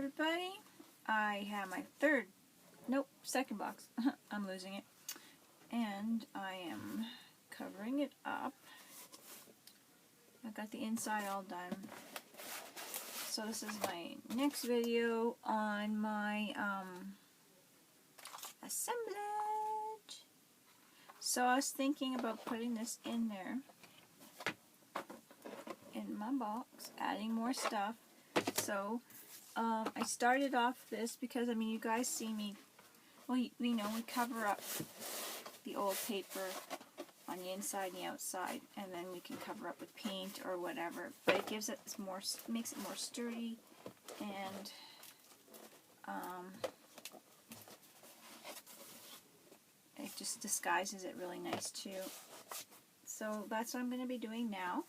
everybody. I have my second box. I'm losing it. And I am covering it up. I got the inside all done. So this is my next video on my assemblage. So I was thinking about putting this in there, in my box, adding more stuff. So I started off this because, I mean, you guys see me, well, you know, we cover up the old paper on the inside and the outside, and then we can cover up with paint or whatever, but it gives it more, makes it more sturdy, and it just disguises it really nice too. So that's what I'm going to be doing now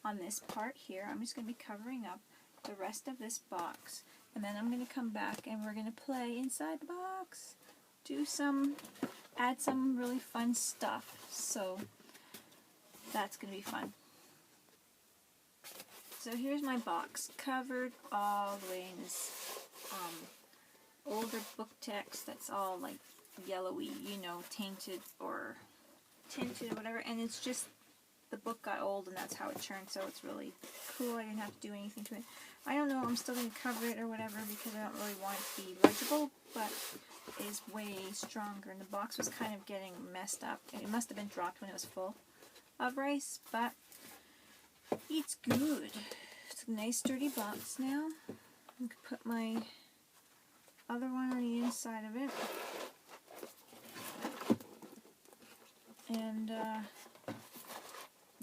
on this part here. I'm just going to be covering up the rest of this box, and then I'm going to come back and we're going to play inside the box, add some really fun stuff. So that's going to be fun. So here's my box, covered all the way in this older book text that's all like yellowy, you know, tainted or tinted or whatever, and it's just, the book got old and that's how it turned, so it's really cool. I didn't have to do anything to it. I don't know, I'm still going to cover it or whatever because I don't really want it to be legible, but it is way stronger, and the box was kind of getting messed up. It must have been dropped when it was full of rice, but it's good. It's a nice sturdy box now. I can put my other one on the inside of it. And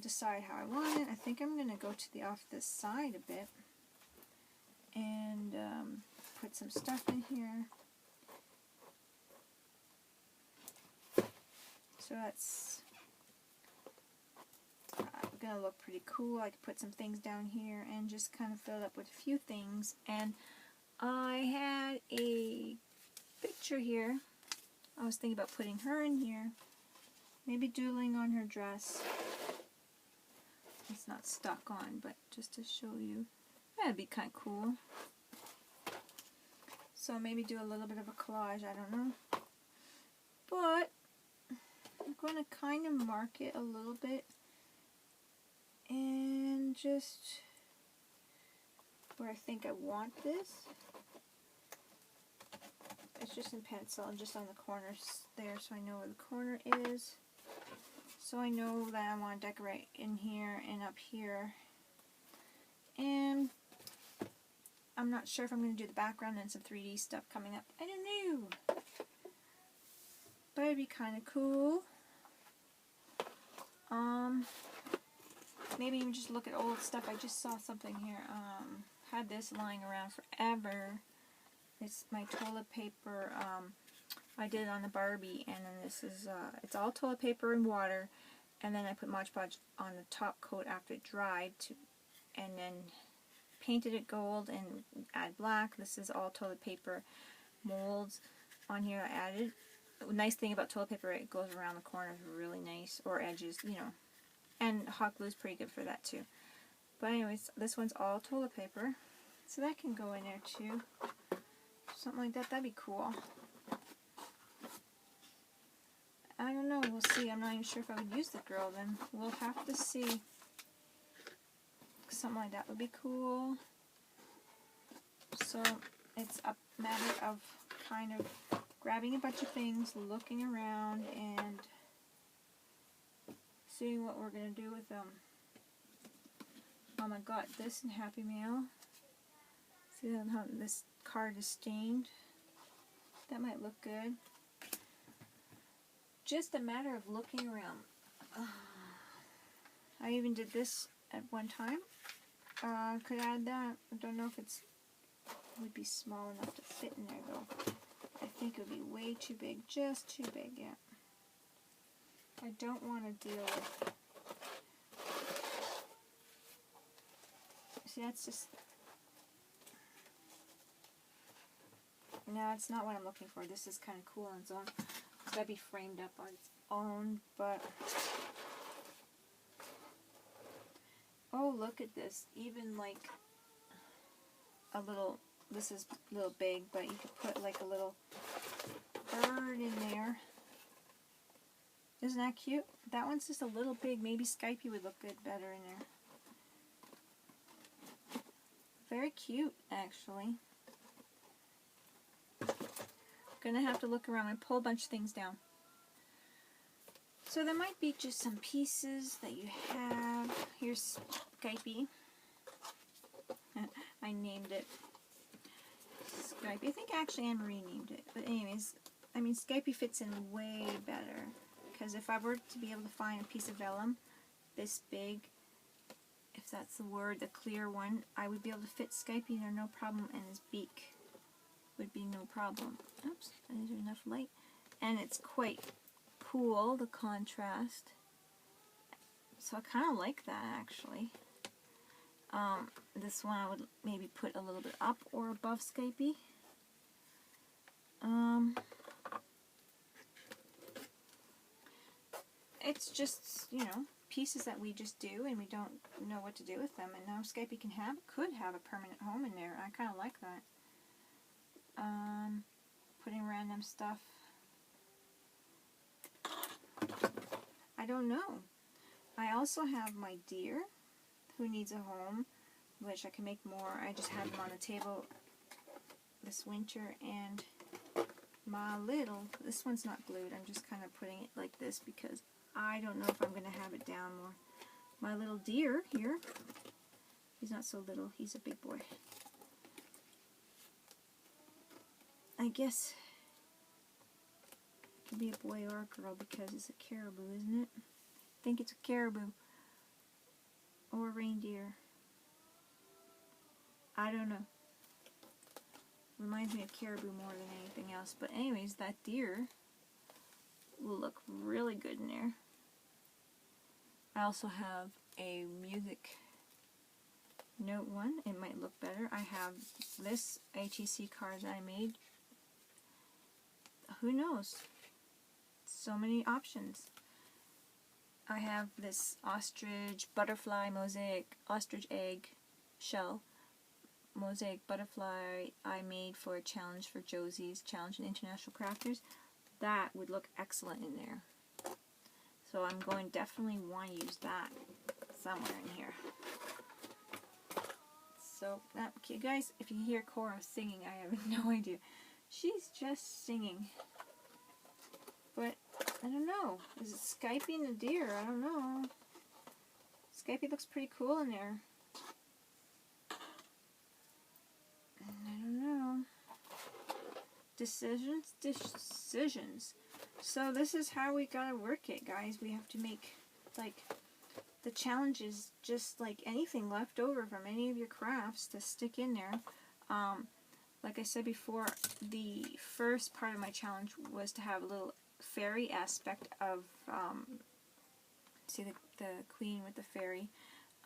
decide how I want it. I think I'm going to go to the off this side a bit and put some stuff in here. So that's going to look pretty cool. I could put some things down here and just kind of fill it up with a few things. And I had a picture here. I was thinking about putting her in here. Maybe doodling on her dress. It's not stuck on, but just to show you. That'd be kind of cool. So maybe do a little bit of a collage, I don't know. But I'm going to kind of mark it a little bit. And just where I think I want this. It's just in pencil and just on the corners there, so I know where the corner is. So I know that I want to decorate in here and up here. And I'm not sure if I'm going to do the background and some 3D stuff coming up. I don't know. But it'd be kind of cool. Maybe even just look at old stuff. I just saw something here. Had this lying around forever. It's my toilet paper. I did it on the Barbie, and then this is, it's all toilet paper and water, and then I put Mod Podge on the top coat after it dried, and then painted it gold and add black. This is all toilet paper molds on here I added. The nice thing about toilet paper, it goes around the corners really nice, or edges, you know, and hot glue is pretty good for that too. But anyways, this one's all toilet paper, so that can go in there too. Something like that, that'd be cool. I don't know, we'll see. I'm not even sure if I would use the girl then. We'll have to see. Something like that would be cool. So it's a matter of kind of grabbing a bunch of things, looking around, and seeing what we're going to do with them. I got this in Happy Mail. See how this card is stained? That might look good. Just a matter of looking around. I even did this at one time. Could add that. I don't know if it would be small enough to fit in there though. I think it would be way too big. Just too big, yeah. I don't want to deal with... See, that's just... No, it's not what I'm looking for. This is kind of cool on its own. It's got to be framed up on its own, but... Oh, look at this. Even like a little this is a little big, but you could put like a little bird in there. Isn't that cute? That one's just a little big. Maybe Skypey would look good better in there. Very cute, actually. Gonna have to look around and pull a bunch of things down. So there might be just some pieces that you have. Here's Skypey. I named it Skypey. I think actually Anne-Marie named it. But anyways, I mean Skypey fits in way better. Because if I were to be able to find a piece of vellum this big, if that's the word, the clear one, I would be able to fit Skypey in there no problem, and his beak would be no problem. Oops, is there enough light? And it's quite cool, the contrast. So I kind of like that, actually. This one I would maybe put a little bit up or above Skypey. It's just, you know, pieces that we just do and we don't know what to do with them. And now Skypey could have a permanent home in there. I kind of like that. Putting random stuff. I don't know. I also have my deer who needs a home, which I can make more. I just had them on the table this winter, and my little, this one's not glued. I'm just kind of putting it like this because I don't know if I'm going to have it down more. My little deer here, he's not so little, he's a big boy. I guess it could be a boy or a girl because it's a caribou, isn't it? I think it's a caribou or a reindeer. I don't know. Reminds me of caribou more than anything else. But anyways, that deer will look really good in there. I also have a music note one. It might look better. I have this ATC card that I made. Who knows? So many options. I have this ostrich butterfly mosaic, ostrich egg shell mosaic butterfly I made for a challenge for Josie's Challenge in International Crafters. That would look excellent in there. So I'm going to definitely want to use that somewhere in here. So, okay guys, if you hear Cora singing, I have no idea. She's just singing. But, I don't know. Is it Skypey and the deer? I don't know. Skypey looks pretty cool in there. I don't know. Decisions. So this is how we gotta work it, guys. We have to make, like, the challenges just like anything left over from any of your crafts to stick in there. Like I said before, the first part of my challenge was to have a little fairy aspect of, see the queen with the fairy.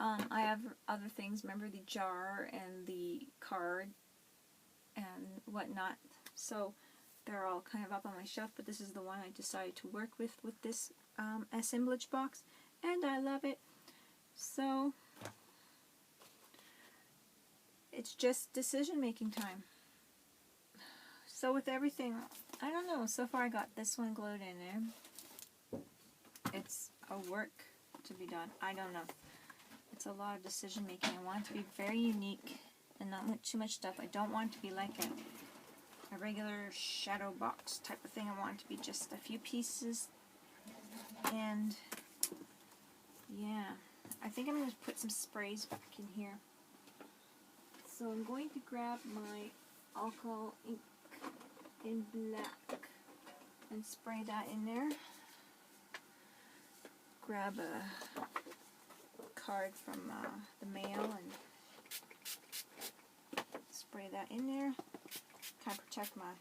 I have other things, remember the jar and the card and whatnot. So they're all kind of up on my shelf, but this is the one I decided to work with this assemblage box, and I love it. So it's just decision making time. So with everything, I don't know, so far I got this one glued in there. It's a work to be done. I don't know. It's a lot of decision making. I want it to be very unique and not too much stuff. I don't want it to be like a regular shadow box type of thing. I want it to be just a few pieces. And yeah, I think I'm going to put some sprays back in here. So I'm going to grab my alcohol ink in black and spray that in there. Grab a card from the mail and spray that in there. Kind of protect my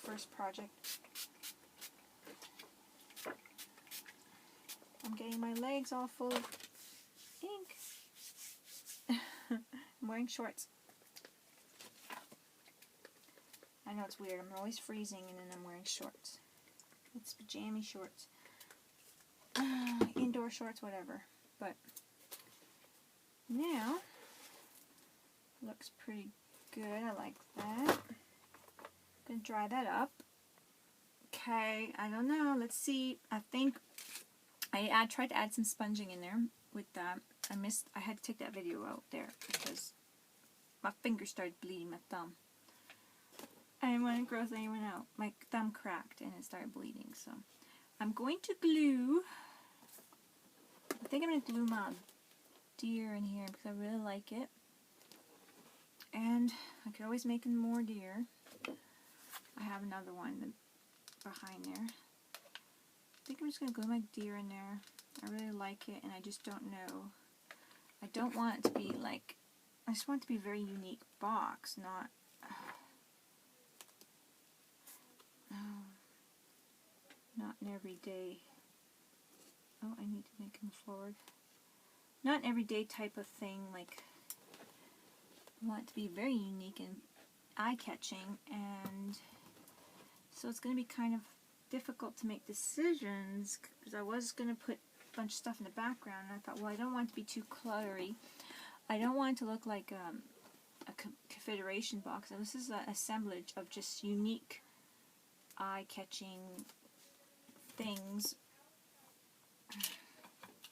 first project. I'm getting my legs all full of ink. I'm wearing shorts. I know it's weird. I'm always freezing and then I'm wearing shorts. It's pajama shorts. Indoor shorts, whatever. But Now, looks pretty good. I like that. Gonna dry that up. Okay, I don't know. Let's see. I think I tried to add some sponging in there with that. I had to take that video out there because my finger started bleeding, my thumb. I didn't want to gross anyone out. My thumb cracked and it started bleeding. So I'm going to glue. I think I'm going to glue my deer in here because I really like it. And I could always make more deer. I have another one behind there. I think I'm just going to glue my deer in there. I really like it and I just don't know. I don't want it to be like, I just want it to be a very unique box, not, not an everyday, oh, I need to make him forward. Not an everyday type of thing, like, I want it to be very unique and eye-catching, and so it's going to be kind of difficult to make decisions, because I was going to put a bunch of stuff in the background, and I thought, well, I don't want it to be too cluttery. I don't want it to look like a confederation box. And this is an assemblage of just unique, eye-catching things.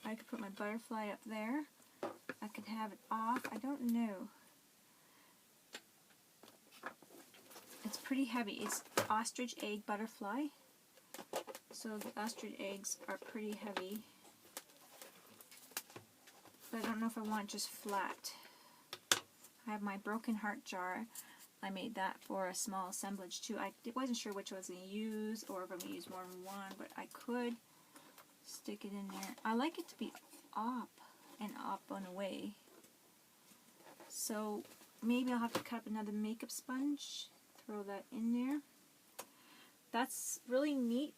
I could put my butterfly up there. I could have it off. I don't know. It's pretty heavy. It's ostrich egg butterfly. So the ostrich eggs are pretty heavy. But I don't know if I want it just flat. I have my broken heart jar. I made that for a small assemblage too. I wasn't sure which I was going to use or if I'm going to use more than one, but I could stick it in there. I like it to be up and up and away. So maybe I'll have to cut up another makeup sponge, throw that in there. That's really neat.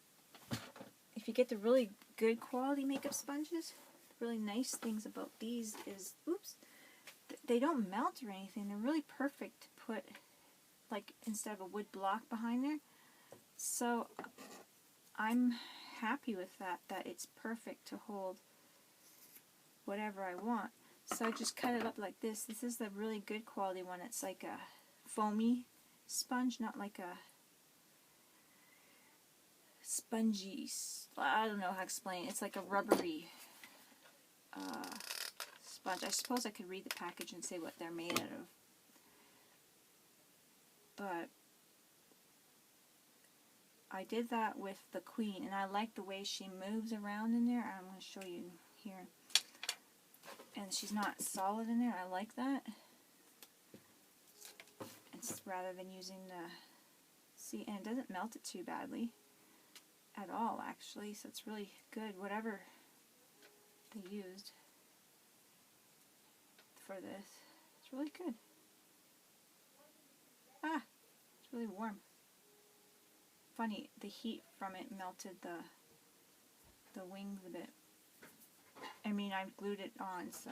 If you get the really good quality makeup sponges, really nice things about these is, oops, they don't melt or anything. They're really perfect to put, like, instead of a wood block behind there. So I'm happy with that it's perfect to hold whatever I want. So I just cut it up like this. This is the really good quality one. It's like a foamy sponge, not like a spongy, I don't know how to explain it. It's like a rubbery sponge. I suppose I could read the package and say what they're made out of. But I did that with the queen, and I like the way she moves around in there. I'm going to show you here. And she's not solid in there. I like that. It's rather than using the, see, and it doesn't melt it too badly at all, actually. So it's really good, whatever they used for this. It's really good. Ah, it's really warm. Funny, the heat from it melted the wings a bit. I mean, I've glued it on, so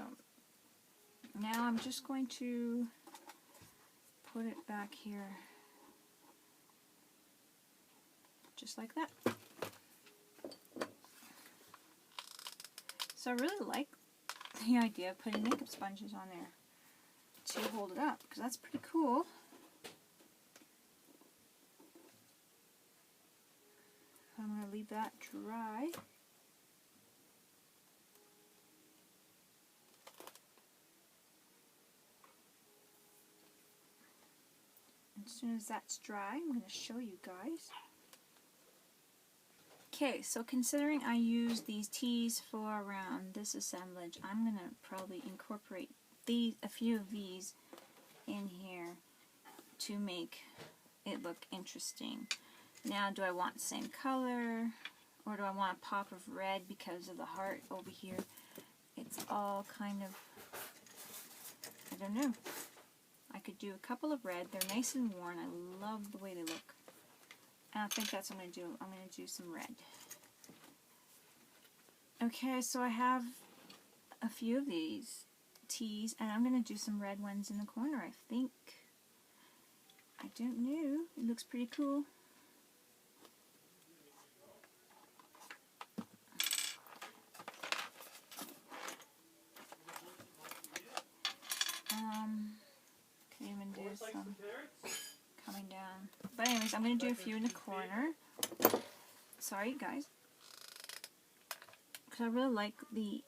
now I'm just going to put it back here, just like that. So I really like the idea of putting makeup sponges on there to hold it up, because that's pretty cool. I'm going to leave that dry. As soon as that's dry, I'm going to show you guys. Okay, so considering I use these tees for around this assemblage, I'm going to probably incorporate a few of these in here to make it look interesting. Now, do I want the same color, or do I want a pop of red because of the heart over here? It's all kind of, I don't know. I could do a couple of red. They're nice and worn. I love the way they look. And I think that's what I'm going to do. I'm going to do some red. Okay, so I have a few of these tees, and I'm going to do some red ones in the corner, I think. I don't know. It looks pretty cool. corners. I'm going to do a few in the corner. Sorry, guys. Because I really like the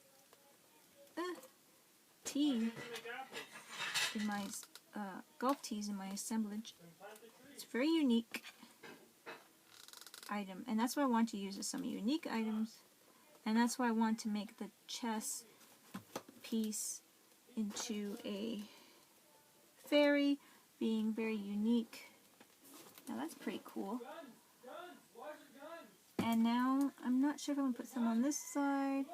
tea in my golf tees in my assemblage. It's a very unique item, and that's why I want to use some unique items, and that's why I want to make the chess piece into a fairy, being very unique. Now that's pretty cool. And now I'm not sure if I'm going to put some on this side.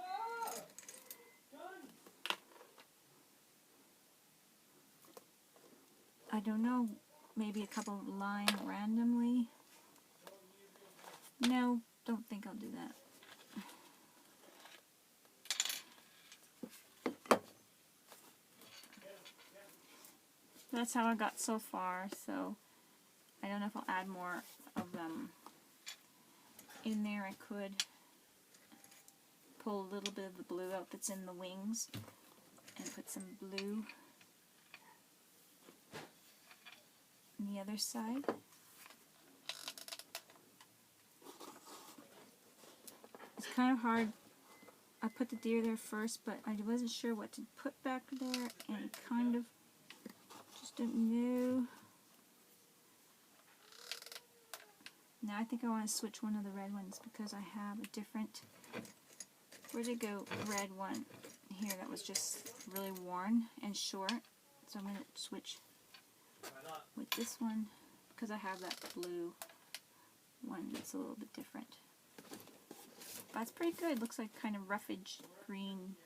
I don't know, maybe a couple lying randomly. No, don't think I'll do that. That's how I got so far, so I don't know if I'll add more of them in there. I could pull a little bit of the blue out that's in the wings and put some blue on the other side. It's kind of hard. I put the deer there first, but I wasn't sure what to put back there, and kind of just didn't know. Now I think I want to switch one of the red ones because I have a different, where'd it go, red one here that was just really worn and short. So I'm going to switch with this one because I have that blue one that's a little bit different. That's pretty good. Looks like kind of roughage green.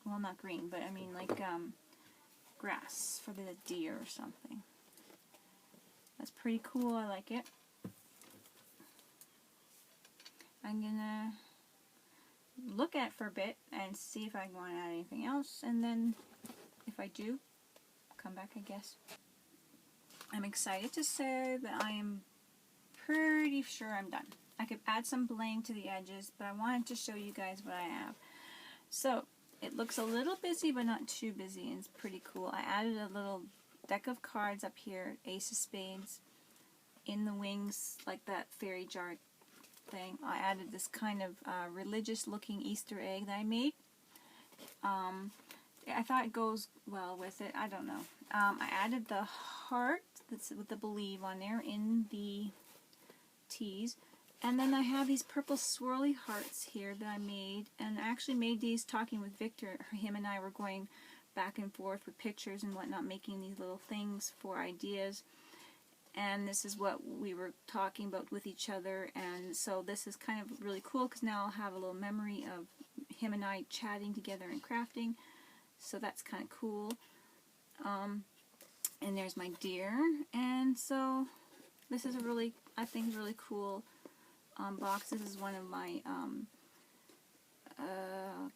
Well, not green, but I mean like grass for the deer or something. That's pretty cool. I like it. I'm gonna look at it for a bit and see if I want to add anything else, and then if I do, come back, I guess. I'm excited to say that I am pretty sure I'm done. I could add some bling to the edges, but I wanted to show you guys what I have. So it looks a little busy, but not too busy, and it's pretty cool. I added a little deck of cards up here, Ace of Spades, in the wings, like that fairy jar thing. I added this kind of religious looking Easter egg that I made. I thought it goes well with it. I don't know. I added the heart that's with the believe on there in the tees. And then I have these purple swirly hearts here that I made. And I actually made these talking with Victor. Him and I were going back and forth with pictures and whatnot, making these little things for ideas. And this is what we were talking about with each other, and so this is kind of really cool because now I'll have a little memory of him and I chatting together and crafting, so that's kind of cool. And there's my deer, and so this is a really, I think, really cool box. This is one of my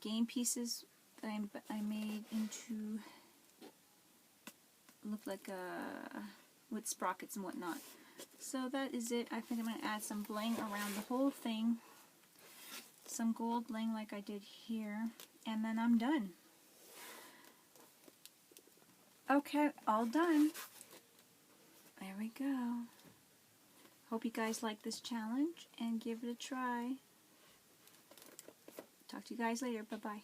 game pieces that I made into, look like a, with sprockets and whatnot. So that is it. I think I'm going to add some bling around the whole thing. Some gold bling like I did here. And then I'm done. Okay, all done. There we go. Hope you guys like this challenge and give it a try. Talk to you guys later. Bye-bye.